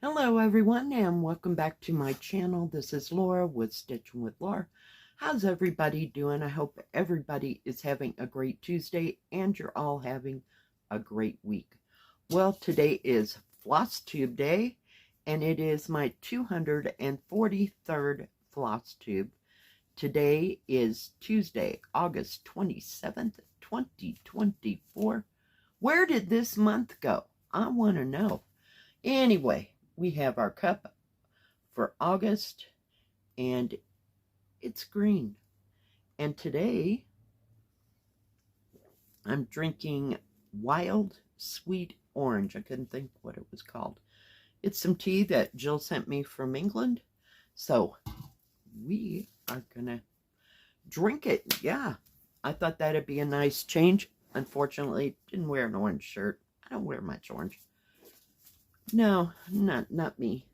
Hello everyone and welcome back to my channel. This is Laura with Stitching with Laura. How's everybody doing? I hope everybody is having a great Tuesday and you're all having a great week. Well, today is Flosstube Day and it is my 243rd Flosstube. Today is Tuesday, August 27th, 2024. Where did this month go? I want to know. Anyway, we have our cup for August, and it's green. And today, I'm drinking Wild Sweet Orange. I couldn't think what it was called. It's some tea that Jill sent me from England. So, we are going to drink it. Yeah, I thought that'd be a nice change. Unfortunately, didn't wear an orange shirt. I don't wear much orange. No, not me.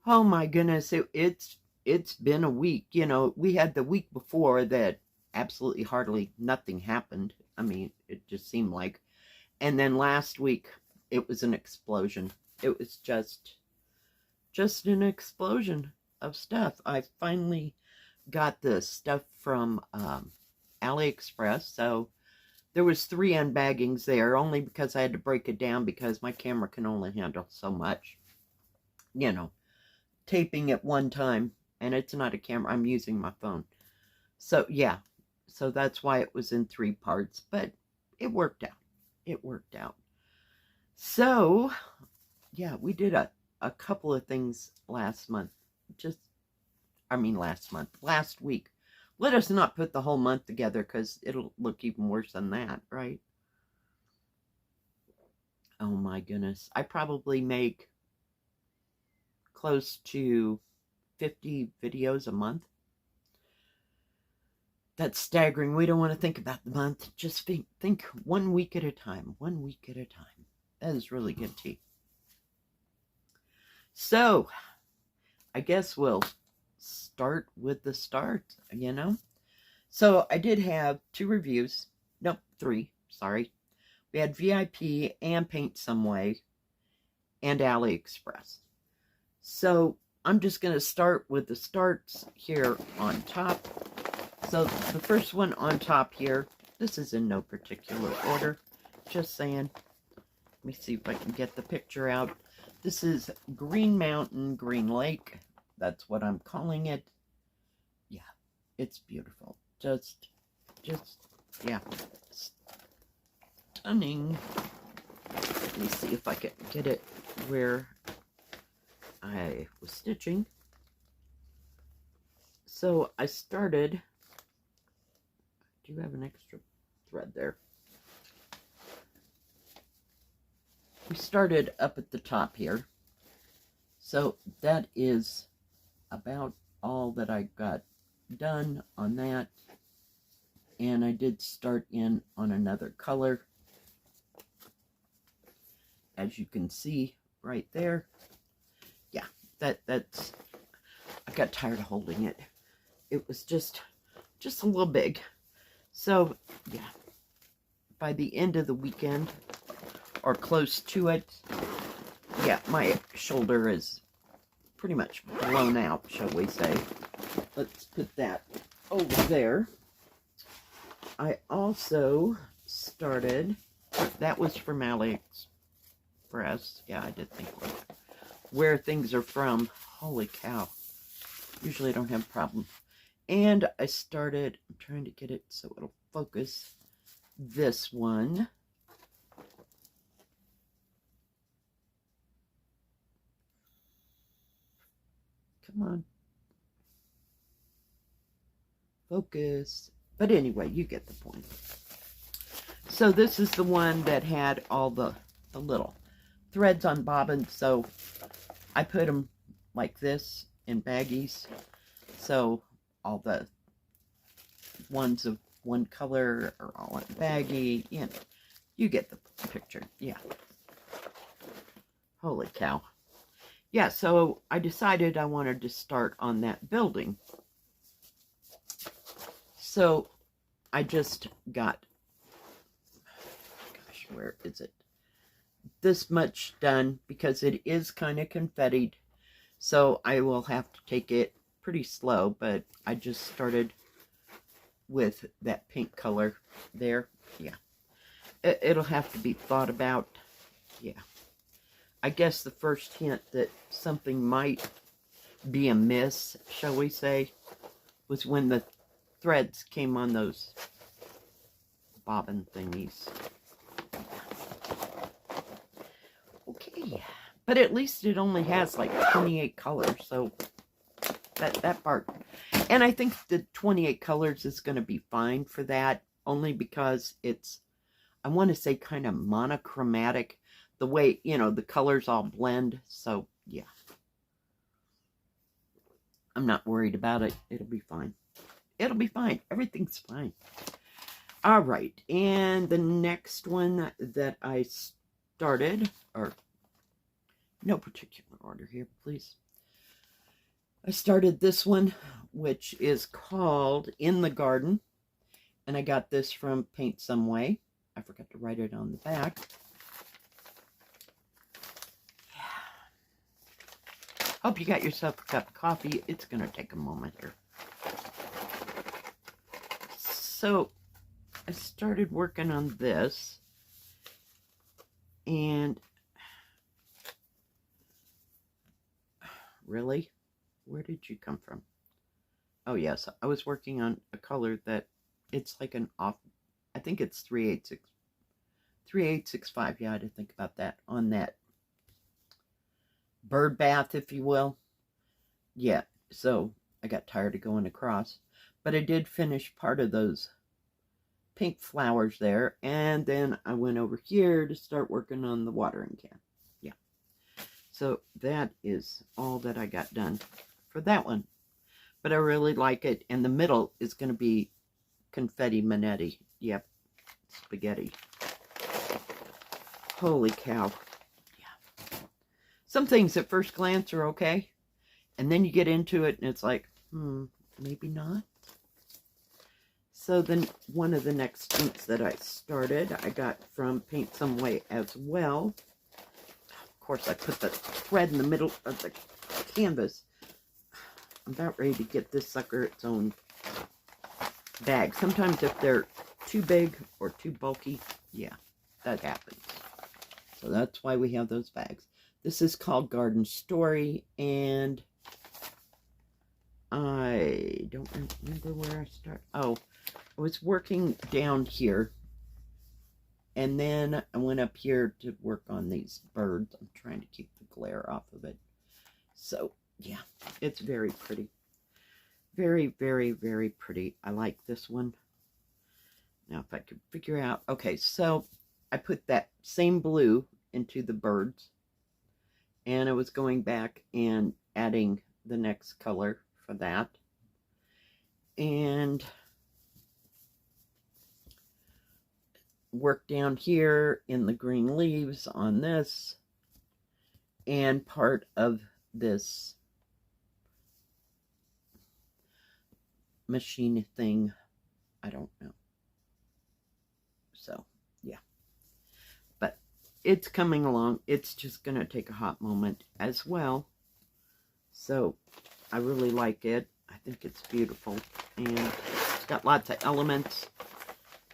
Oh my goodness, it's been a week. You know, we had the week before that absolutely hardly nothing happened. I mean, it just seemed like. And then last week, it was an explosion. It was just an explosion of stuff. I finally got the stuff from AliExpress, so there was 3 unbaggings there, only because I had to break it down because my camera can only handle so much. You know, taping at one time, and it's not a camera. I'm using my phone. So, yeah. So that's why it was in 3 parts, but it worked out. It worked out. So, yeah, we did a couple of things last week. Let us not put the whole month together because it'll look even worse than that, right? Oh my goodness. I probably make close to 50 videos a month. That's staggering. We don't want to think about the month. Just think 1 week at a time. 1 week at a time. That is really good tea. So, I guess we'll start with the start, you know? So I did have 2 reviews. Nope, 3. Sorry. We had VIP and Paint Some Way and AliExpress. So I'm just going to start with the starts here on top. So the first one on top here, this is in no particular order. Just saying. Let me see if I can get the picture out. This is Green Mountain, Green Lake. That's what I'm calling it. Yeah, it's beautiful. Just, yeah, stunning. Let me see if I can get it where I was stitching. So I started, do you have an extra thread there? We started up at the top here. So that is about all that I got done on that. And I did start in on another color. As you can see right there. Yeah, that's, I got tired of holding it. It was just a little big. So, yeah, by the end of the weekend, or close to it, yeah, my shoulder is pretty much blown out, shall we say. Let's put that over there. I also started, that was from AliExpress. Yeah, I did think where things are from. Holy cow. Usually I don't have a problem. And I started, I'm trying to get it so it'll focus, this one. Come on. Focus. But anyway, you get the point. So this is the one that had all the little threads on bobbins. So I put them like this in baggies. So all the ones of one color are all in baggie. You know, you get the picture. Yeah. Holy cow. Yeah, so I decided I wanted to start on that building. So I just got, gosh, where is it? this much done because it is kind of confettied. So I will have to take it pretty slow, but I just started with that pink color there. Yeah. It'll have to be thought about. Yeah. I guess the first hint that something might be amiss, shall we say, was when the threads came on those bobbin thingies. Okay. But at least it only has like 28 colors, so that part. And I think the 28 colors is going to be fine for that, only because it's, I want to say, kind of monochromatic, the way, you know, the colors all blend. So yeah, I'm not worried about it. It'll be fine. It'll be fine. Everything's fine. All right, and the next one that I started, or no particular order here, please. I started this one, which is called In the Garden, and I got this from Paint Some Way. I forgot to write it on the back. Yeah. Hope you got yourself a cup of coffee. It's going to take a moment here. So, I started working on this, and really? Where did you come from? Oh, yes. I was working on a color that it's like an off. I think it's 3865. Yeah, I didn't think about that. On that bird bath, if you will. Yeah. So I got tired of going across. But I did finish part of those pink flowers there. And then I went over here to start working on the watering can. Yeah. So that is all that I got done for that one. But I really like it. And the middle is going to be Confetti Manetti. Yep. Spaghetti. Holy cow. Yeah. Some things at first glance are okay. And then you get into it and it's like, maybe not. So then one of the next inks that I started, I got from Paint Some Way as well. Of course, I put the thread in the middle of the canvas. I'm about ready to get this sucker its own bag. Sometimes if they're too big or too bulky, yeah, that happens. So that's why we have those bags. This is called Garden Story, and I don't remember where I started. Oh, I was working down here, and then I went up here to work on these birds. I'm trying to keep the glare off of it. So, yeah, it's very pretty. Very, very, very pretty. I like this one. Now, if I could figure out... Okay, so I put that same blue into the birds, and I was going back and adding the next color for that. And work down here in the green leaves on this, and part of this machine thing. I don't know. So, yeah. But it's coming along. It's just going to take a hot moment as well. So, I really like it. I think it's beautiful. And it's got lots of elements.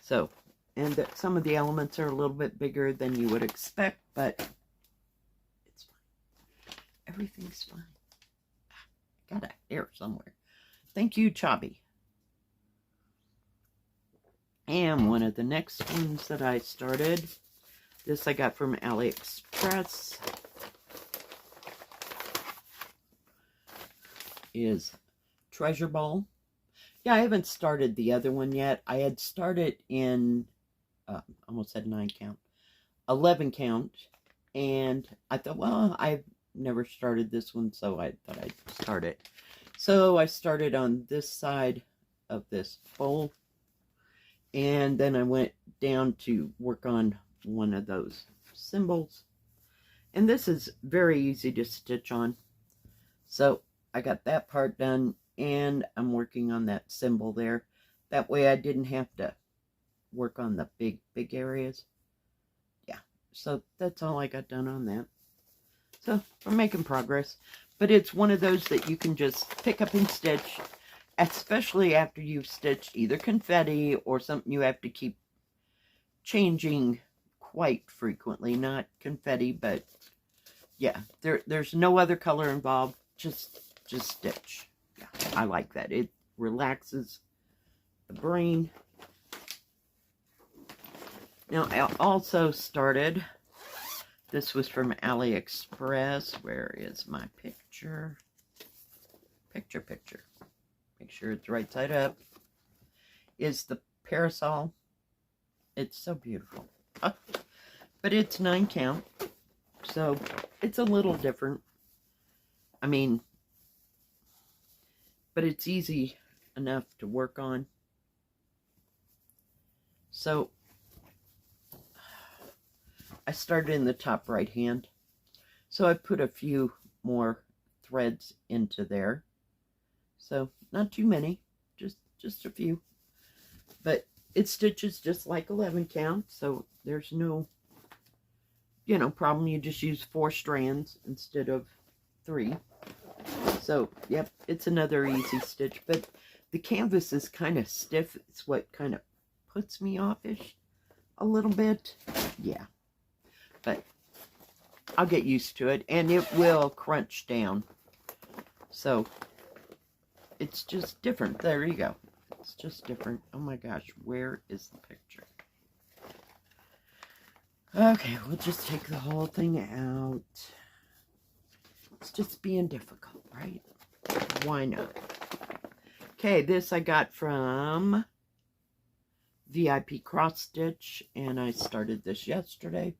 So, and some of the elements are a little bit bigger than you would expect, but it's fine. Everything's fine. Got a hair somewhere. Thank you, Chobby. And one of the next ones that I started, this I got from AliExpress, is Treasure Ball. Yeah, I haven't started the other one yet. I had started in, almost said 9 count, 11 count, and I thought, well, I've never started this one, so I thought I'd start it. So I started on this side of this bowl, and then I went down to work on one of those symbols. And this is very easy to stitch on. So I got that part done, and I'm working on that symbol there. That way I didn't have to work on the big areas. Yeah, So that's all I got done on that. So we're making progress. But it's one of those that you can just pick up and stitch, especially after you've stitched either confetti or something you have to keep changing quite frequently. Not confetti, but yeah, there's no other color involved. Just stitch. Yeah, I like that. It relaxes the brain. Now, I also started, this was from AliExpress. Where is my picture? Picture. Make sure it's right side up. Is the Parasol. It's so beautiful. But it's 9 count. So, it's a little different. I mean, but it's easy enough to work on. So, I started in the top right hand. So I put a few more threads into there. So not too many, just a few. But it stitches just like 11 count, so there's no, problem. You just use 4 strands instead of 3. So, yep, it's another easy stitch. But the canvas is kind of stiff. It's what kind of puts me offish a little bit. Yeah. But I'll get used to it, and it will crunch down. So it's just different. There you go. It's just different. Oh my gosh, where is the picture? Okay, we'll just take the whole thing out. It's just being difficult, right? Why not? Okay, this I got from VIP Cross Stitch, and I started this yesterday.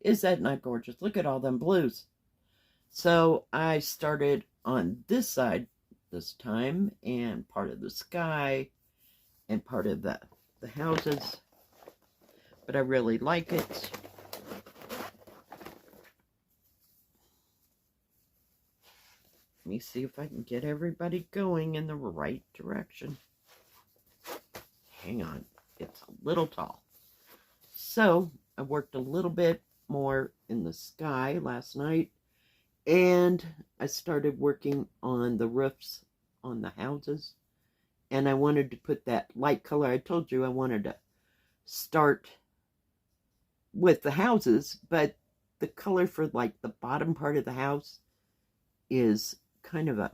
Is that not gorgeous? Look at all them blues. So I started on this side this time, and part of the sky, and part of the houses. But I really like it. Let me see if I can get everybody going in the right direction. Hang on. It's a little tall. So I worked a little bit more in the sky last night, and I started working on the roofs on the houses, and I wanted to put that light color. I told you I wanted to start with the houses, but the color for like the bottom part of the house is kind of a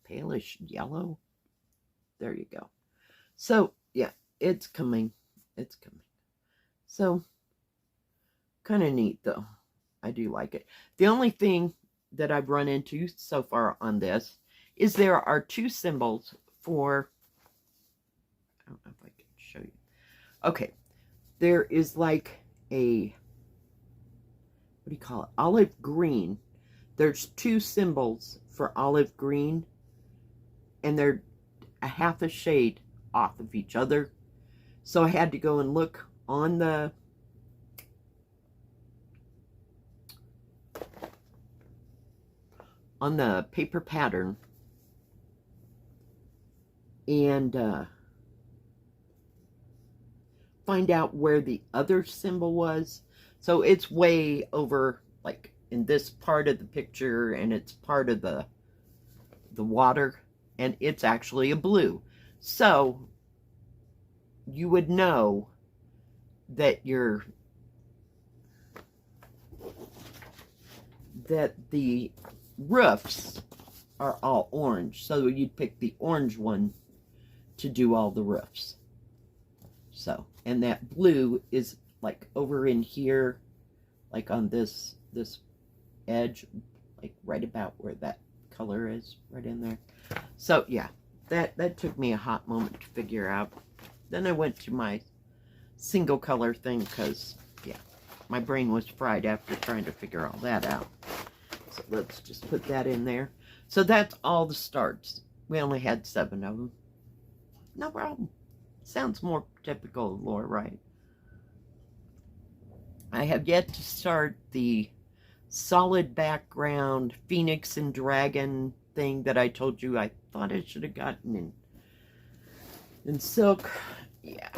palish yellow. There you go. So yeah, it's coming. So kind of neat, though. I do like it. The only thing that I've run into so far on this is there are 2 symbols for, I don't know if I can show you. Okay, there is like a, what do you call it? Olive green. There's 2 symbols for olive green, and they're a half a shade off of each other. So I had to go and look on the paper pattern and find out where the other symbol was. So it's way over, like in this part of the picture, and it's part of the water, and it's actually a blue. So you would know that the roofs are all orange, so you'd pick the orange one to do all the roofs. So, and that blue is like over in here, like on this edge, like right about where that color is, right in there. So yeah, that took me a hot moment to figure out. Then I went to my single color thing, because yeah, my brain was fried after trying to figure all that out. So let's just put that in there. So that's all the starts. We only had 7 of them. No problem. Sounds more typical of Lora, right? I have yet to start the solid background Phoenix and Dragon thing that I told you I thought I should have gotten in silk. Yeah.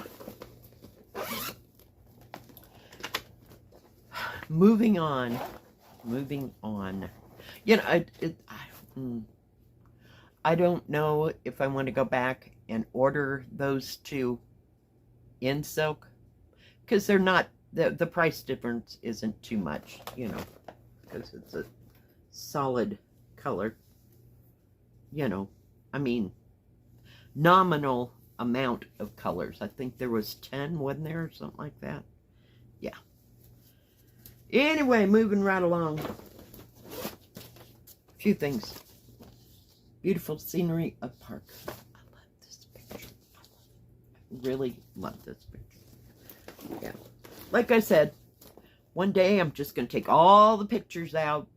moving on. Moving on. You know, I don't know if I want to go back and order those two in silk, because they're not, the price difference isn't too much, you know, because it's a solid color, you know, I mean, nominal amount of colors. I think there was 10, wasn't there, or something like that? Yeah. Anyway, moving right along. A few things. Beautiful scenery of park. I love this picture. I really love this picture. Yeah. Like I said, one day I'm just going to take all the pictures out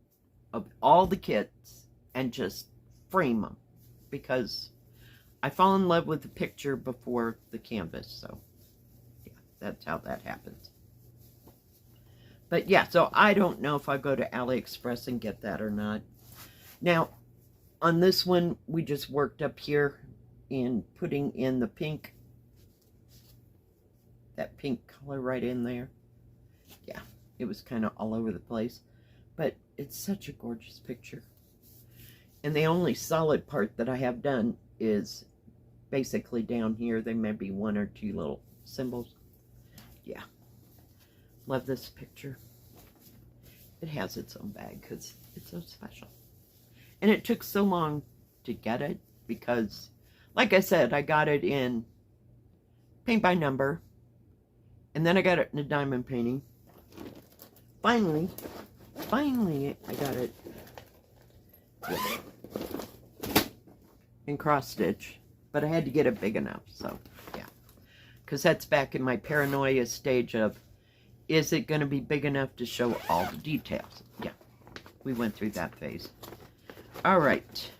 of all the kits and just frame them, because I fall in love with the picture before the canvas. So, yeah, that's how that happens. But yeah, so I don't know if I go to AliExpress and get that or not. Now, on this one, we just worked up here in putting in the pink. That pink color right in there. Yeah, it was kind of all over the place. But it's such a gorgeous picture. And the only solid part that I have done is basically down here. There may be one or two little symbols. Yeah. Love this picture. It has its own bag because it's so special. And it took so long to get it because, like I said, I got it in paint by number. And then I got it in a diamond painting. Finally, I got it in cross stitch. But I had to get it big enough, so yeah. Because that's back in my paranoia stage of, is it going to be big enough to show all the details? Yeah, we went through that phase. All right.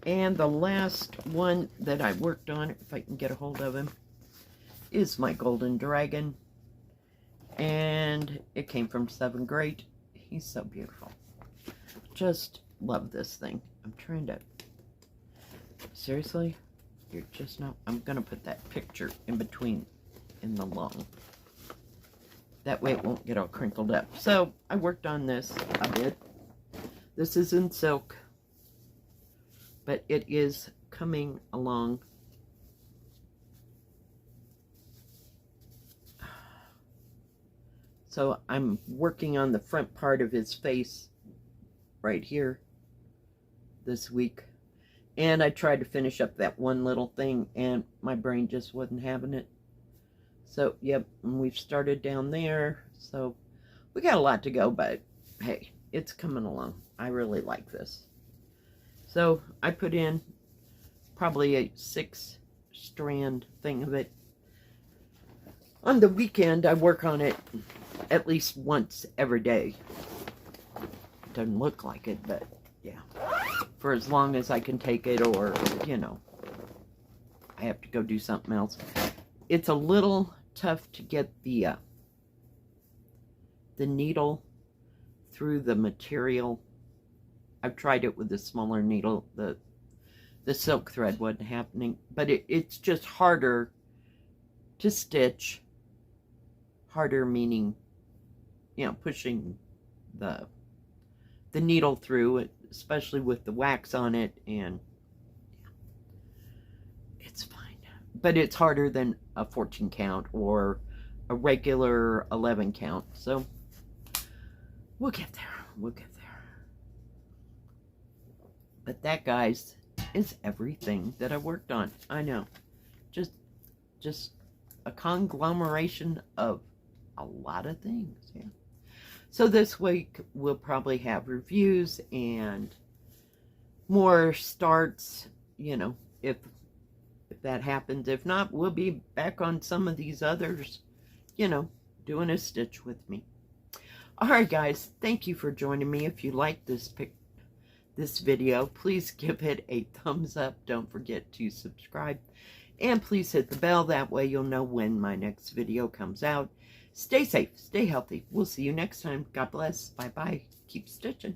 And the last one that I worked on, if I can get a hold of him, is my golden dragon. And it came from 7 Great. He's so beautiful. Just love this thing. I'm trying to... Seriously? You're just not... I'm going to put that picture in between in the long. That way it won't get all crinkled up. So, I worked on this a bit. This is in silk. But it is coming along. So, I'm working on the front part of his face right here this week. And I tried to finish up that one little thing, and my brain just wasn't having it. So, yep, and we've started down there. So, we got a lot to go, but hey, it's coming along. I really like this. So, I put in probably a 6-strand thing of it. On the weekend, I work on it at least once every day. Doesn't look like it, but yeah. For as long as I can take it, or, you know, I have to go do something else. It's a little tough to get the needle through the material. I've tried it with a smaller needle. The silk thread wasn't happening, but it's just harder to stitch. Harder meaning, you know, pushing the needle through it, especially with the wax on it, and yeah, it's fine. But it's harder than a 14 count or a regular 11 count. So we'll get there. We'll get there. But that, guys, is everything that I worked on. I know. Just a conglomeration of a lot of things. Yeah. So this week we'll probably have reviews and more starts, you know, if that happens. If not, we'll be back on some of these others, you know, doing a stitch with me. Alright, guys, thank you for joining me. If you like this video, please give it a thumbs up. Don't forget to subscribe. And please hit the bell. That way you'll know when my next video comes out. Stay safe. Stay healthy. We'll see you next time. God bless. Bye-bye. Keep stitching.